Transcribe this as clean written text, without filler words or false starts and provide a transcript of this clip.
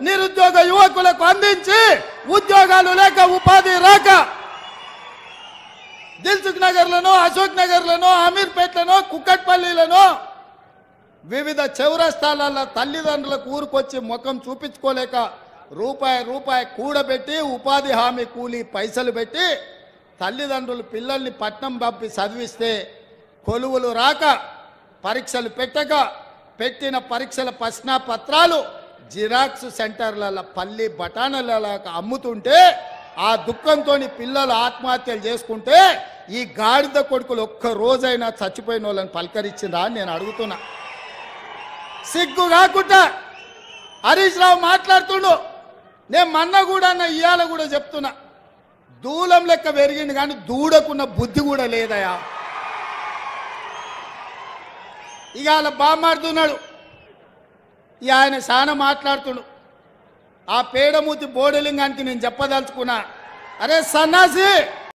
నిరుద్యోగ యువకులకు అందించి ఉద్యోగాలు లేక ఉపాధి రాక దిల్సుఖ్ నగర్లను, అశోక్ నగర్లను, అమీర్పేట్లను, కుక్కట్పల్లిలను వివిధ చౌరస్తాల తల్లిదండ్రులకు ఊరుకొచ్చి ముఖం చూపించుకోలేక రూపాయి కూడబెట్టి ఉపాధి హామీ కూలీ పైసలు పెట్టి తల్లిదండ్రులు పిల్లల్ని పట్నం పంపి చదివిస్తే కొలువులు రాక పరీక్షలు పెట్టక పెట్టిన పరీక్షల ప్రశ్నపత్రాలు జిరాక్స్ సెంటర్ల పల్లి బఠానీల అమ్ముతుంటే ఆ దుఃఖంతో పిల్లలు ఆత్మహత్యలు చేసుకుంటే ఈ గాడిద కొడుకులు ఒక్క రోజైనా చచ్చిపోయిన వాళ్ళని పలకరించిందా అని నేను అడుగుతున్నా. సిగ్గు కాకుండా హరీష్ రావు మాట్లాడుతుండు. నేను మొన్న కూడా ఇవాళ కూడా చెప్తున్నా, దూలం లెక్క పెరిగింది కానీ దూడకున్న బుద్ధి కూడా లేదయా. ఇక అలా బామాడుతున్నాడు. ఇక ఆయన చాలా మాట్లాడుతుడు. ఆ పేడమూతి బోడలింగానికి నేను చెప్పదలుచుకున్నా, అరే సన్నాసి